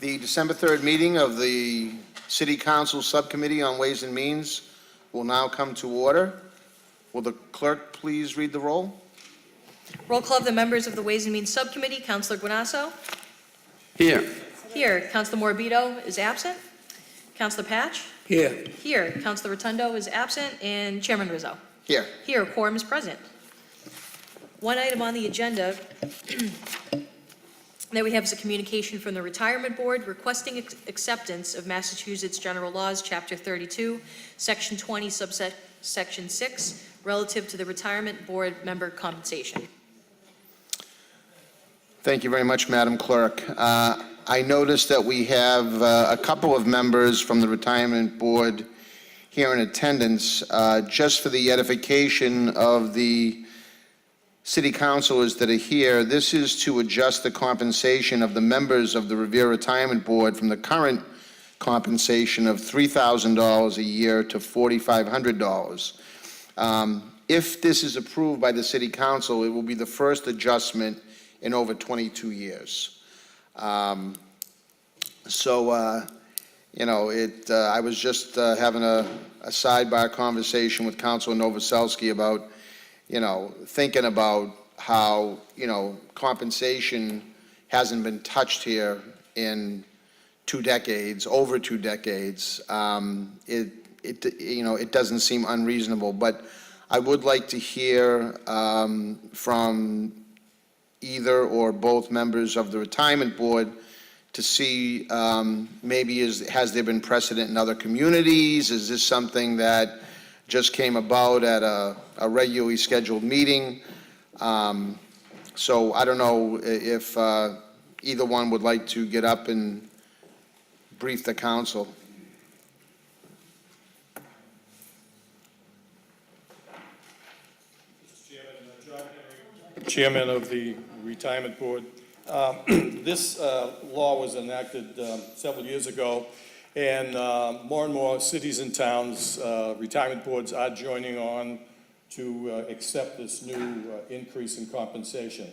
The December 3rd meeting of the City Council Subcommittee on Ways and Means will now come to order. Will the clerk please read the roll? Roll call of the members of the Ways and Means Subcommittee. Councilor Guanasso? Here. Here. Councilor Morbido is absent. Councilor Patch? Here. Here. Councilor Rotundo is absent. And Chairman Rizzo? Here. Here. Quorum is present. One item on the agenda that we have is a communication from the Retirement Board requesting acceptance of Massachusetts General Laws, Chapter 32, Section 20, Subsection 6, relative to the Retirement Board member compensation. Thank you very much, Madam Clerk. I noticed that we have a couple of members from the Retirement Board here in attendance. Just for the edification of the city councilors that are here, this is to adjust the compensation of the members of the Revere Retirement Board from the current compensation of $3,000 a year to $4,500. If this is approved by the city council, it will be the first adjustment in over 22 years. I was just having a sidebar conversation with Councilor Novoselsky about, thinking about how, compensation hasn't been touched here in 2 decades, over 2 decades. It doesn't seem unreasonable, but I would like to hear from either or both members of the Retirement Board to see maybe has there been precedent in other communities? Is this something that just came about at a regularly scheduled meeting? So I don't know if either one would like to get up and brief the council. Mr. Chairman, John Henry, Chairman of the Retirement Board. This law was enacted several years ago, and more cities and towns, retirement boards are joining on to accept this new increase in compensation.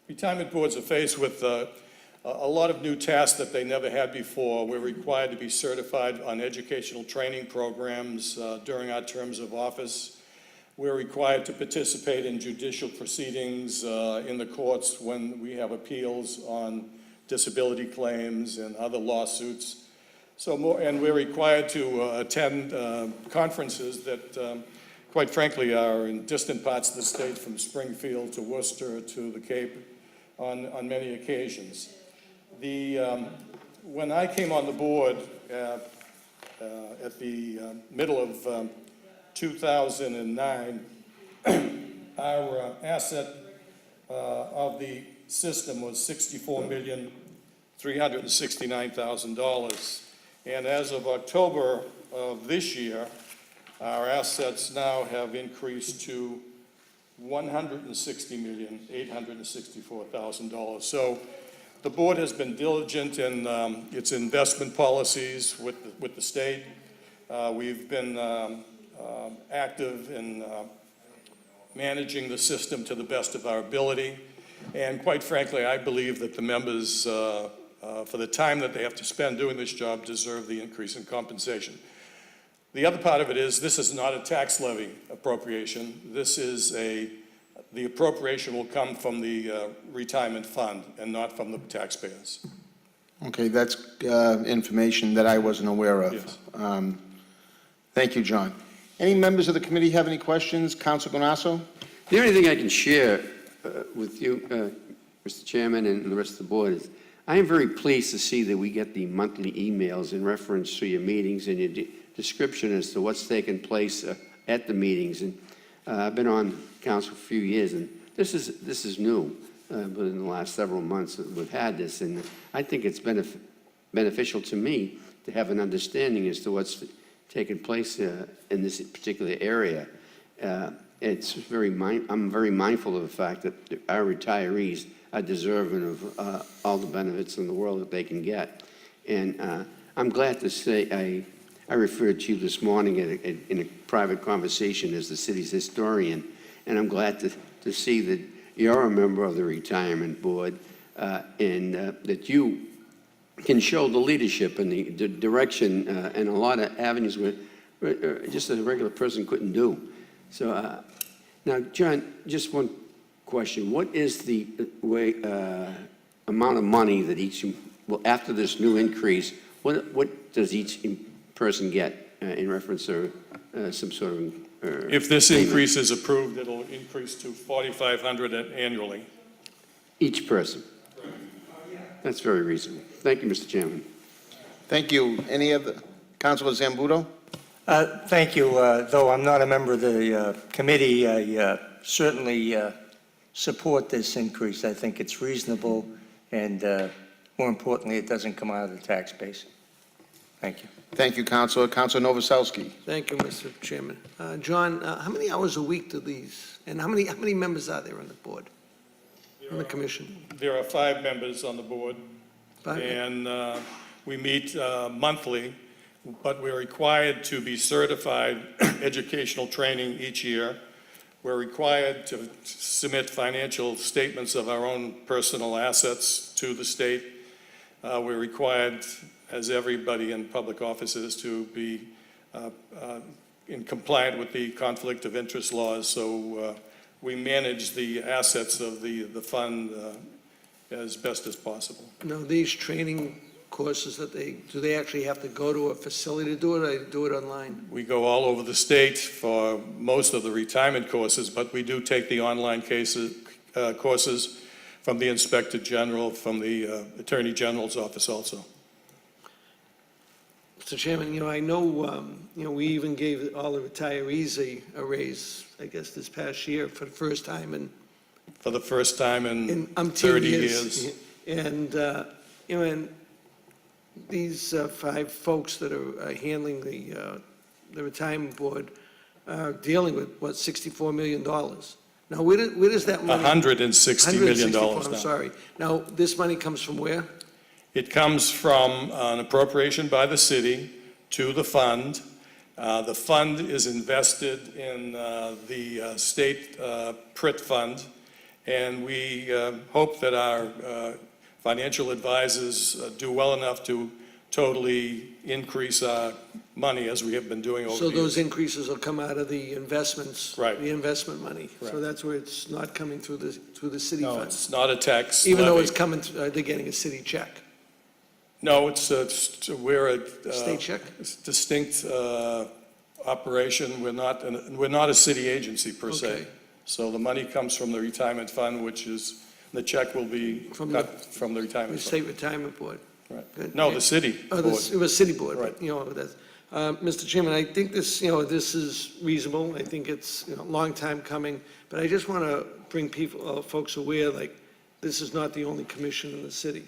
Retirement boards are faced with a lot of new tasks that they never had before. We're required to be certified on educational training programs during our terms of office. We're required to participate in judicial proceedings in the courts when we have appeals on disability claims and other lawsuits. And we're required to attend conferences that, quite frankly, are in distant parts of the state, from Springfield to Worcester to the Cape, on many occasions. When I came on the board at the middle of 2009, our asset of the system was $64,369,000. And as of October of this year, our assets now have increased to $160,864,000. So the board has been diligent in its investment policies with the state. We've been active in managing the system to the best of our ability. And quite frankly, I believe that the members, for the time that they have to spend doing this job, deserve the increase in compensation. The other part of it is, this is not a tax levy appropriation. This is the appropriation will come from the retirement fund and not from the taxpayers. Okay, that's information that I wasn't aware of. Yes. Thank you, John. Any members of the committee have any questions? Councilor Guanasso? The only thing I can share with you, Mr. Chairman, and the rest of the board is, I am very pleased to see that we get the monthly emails in reference to your meetings and your description as to what's taken place at the meetings. And I've been on council for a few years, and this is new, but in the last several months we've had this, and I think it's beneficial to me to have an understanding as to what's taken place in this particular area. I'm very mindful of the fact that our retirees are deserving of all the benefits in the world that they can get. And I'm glad to say I referred to you this morning in a private conversation as the city's historian, and I'm glad to see that you're a member of the Retirement Board. and that you can show the leadership and the direction and a lot of avenues where just a regular person couldn't do. So now, John, just one question. What is the amount of money that each, well, after this new increase, what does each person get in reference to some sort of If this payment? increase is approved, it'll increase to $4,500 annually. Each person? That's very reasonable. Thank you, Mr. Chairman. Thank you. Any other, Councilor Zambudo? Thank you. Though I'm not a member of the committee, I certainly support this increase. I think it's reasonable, and more importantly, it doesn't come out of the tax base. Thank you. Thank you, Councilor. Councilor Novoselsky. Thank you, Mr. Chairman. John, how many hours a week do these, and how many members are there on the board, on the commission? There are 5 members on the board, Five? and we meet monthly, but we're required to be certified educational training each year. We're required to submit financial statements of our own personal assets to the state. We're required, as everybody in public office is, to be in compliant with the conflict of interest laws. So we manage the assets of the fund as best as possible. Now, these training courses do they actually have to go to a facility to do it, or they do it online? We go all over the state for most of the retirement courses, but we do take the online courses from the Inspector General, from the Attorney General's office also. Mr. Chairman, I know, we even gave all the retirees a raise, I guess, this past year for the first time in For the first time in umpteen 30 years. And, and these 5 folks that are handling the retirement board are dealing with, what, $64 million? Now, where does that money? $160 million $164, I'm now. sorry. Now, this money comes from where? It comes from an appropriation by the city to the fund. The fund is invested in the state PRIT fund, and we hope that our financial advisors do well enough to totally increase our money as we have been doing over So the years. those increases will come out of the investments? Right. The investment money? So Correct. that's where it's not coming through the city No, funds? it's not a tax Even though levy. it's coming, they're getting a city check? No, we're a State check? distinct operation. We're not a city agency per se. Okay. So the money comes from the retirement fund, which is, the check will be From cut from the The retirement fund. State Retirement Board? Right. Good. No, the city Oh, board. it was city board, Right. but, that's, Mr. Chairman, I think this, this is reasonable. I think it's, a long time coming, but I just want to bring people, folks aware, like, this is not the only commission in the city.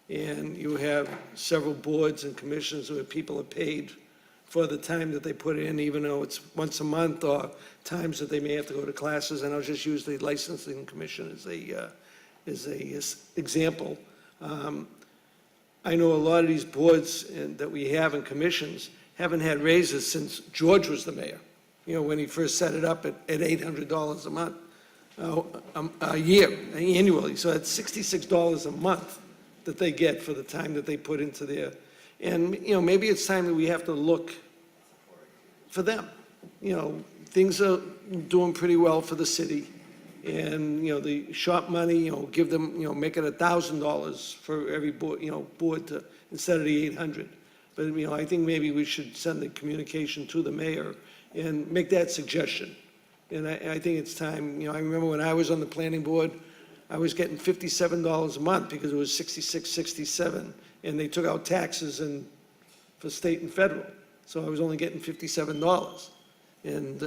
And you have several boards and commissions where people are paid for the time that they put in, even though it's once a month, or times that they may have to go to classes. And I'll just use the licensing commission as a example. I know a lot of these boards that we have and commissions haven't had raises since George was the mayor, when he first set it up at $800 a month, a year, annually. So that's $66 a month that they get for the time that they put into their, and, maybe it's time that we have to look for them. Things are doing pretty well for the city. And, the shop money, give them, make it $1,000 for every board, board to, instead of the 800. But, I think maybe we should send the communication to the mayor and make that suggestion. And I think it's time, I remember when I was on the planning board, I was getting $57 a month because it was 66, 67, and they took out taxes for state and federal. So I was only getting $57. And,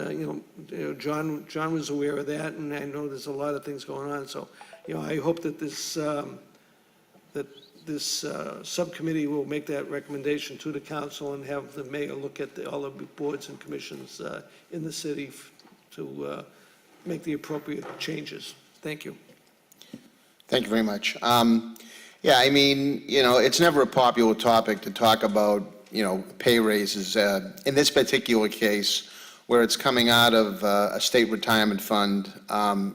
John was aware of that, and I know there's a lot of things going on. So, I hope that this subcommittee will make that recommendation to the council and have the mayor look at all the boards and commissions in the city to make the appropriate changes. Thank you. Thank you very much. Yeah, I mean, it's never a popular topic to talk about, pay raises. In this particular case, where it's coming out of a state retirement fund,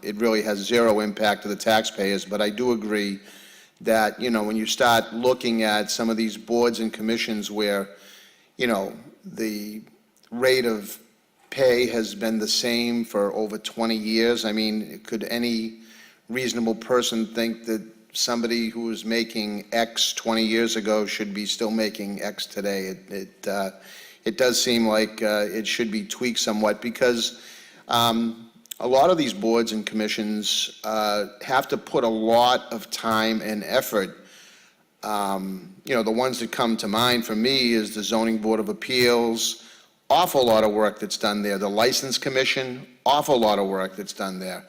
it really has zero impact to the taxpayers. But I do agree that, when you start looking at some of these boards and commissions where, the rate of pay has been the same for over 20 years, I mean, could any reasonable person think that somebody who was making X 20 years ago should be still making X today? It does seem like it should be tweaked somewhat, because a lot of these boards and commissions have to put a lot of time and effort. The ones that come to mind for me is the Zoning Board of Appeals, awful lot of work that's done there. The License Commission, awful lot of work that's done there.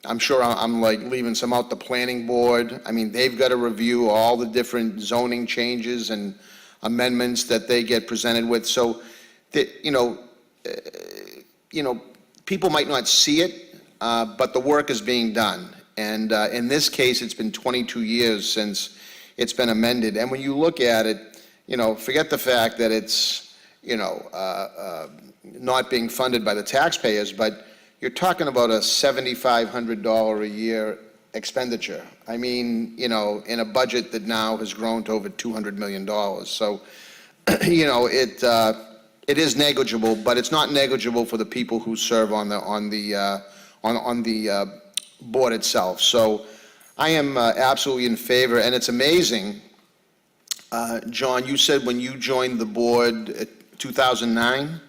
I'm sure I'm like leaving some out, the Planning Board. I mean, they've got to review all the different zoning changes and amendments that they get presented with. So that, people might not see it, but the work is being done. And in this case, it's been 22 years since it's been amended. And when you look at it, forget the fact that it's, not being funded by the taxpayers, but you're talking about a $7,500 a year expenditure. I mean, in a budget that now has grown to over $200 million. So, it is negligible, but it's not negligible for the people who serve on the board itself. So I am absolutely in favor, and it's amazing. John, you said when you joined the board in 2009,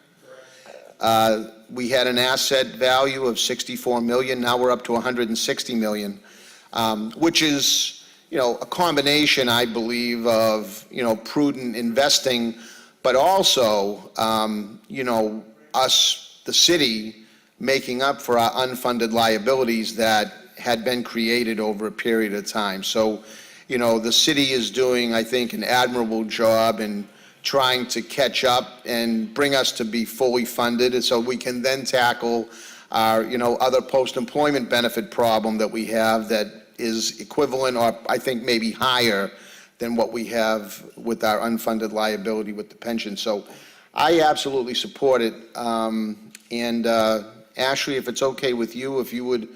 we had an asset value of 64 million. Now we're up to 160 million, which is, a combination, I believe, of, prudent investing, but also, us, the city, making up for our unfunded liabilities that had been created over a period of time. So, the city is doing, I think, an admirable job in trying to catch up and bring us to be fully funded, and so we can then tackle our, other post-employment benefit problem that we have that is equivalent, or I think maybe higher than what we have with our unfunded liability with the pension. So I absolutely support it. And Ashley, if it's okay with you, if you would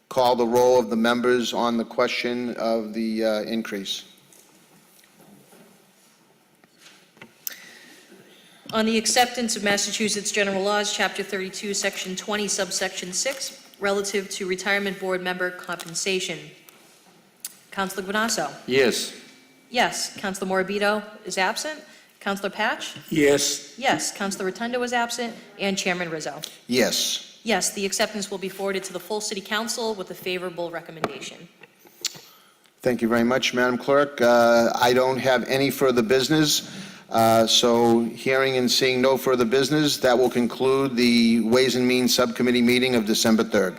call the roll of the members on the question of the increase. On the acceptance of Massachusetts General Laws, Chapter 32, Section 20, Subsection 6, relative to retirement board member compensation. Councilor Guanasso? Yes. Yes. Councilor Morabito is absent. Councilor Patch? Yes. Yes. Councilor Rotundo is absent. And Chairman Rizzo? Yes. Yes, the acceptance will be forwarded to the full City Council with a favorable recommendation. Thank you very much, Madam Clerk. I don't have any further business. So hearing and seeing no further business, that will conclude the Ways and Means Subcommittee meeting of December 3rd.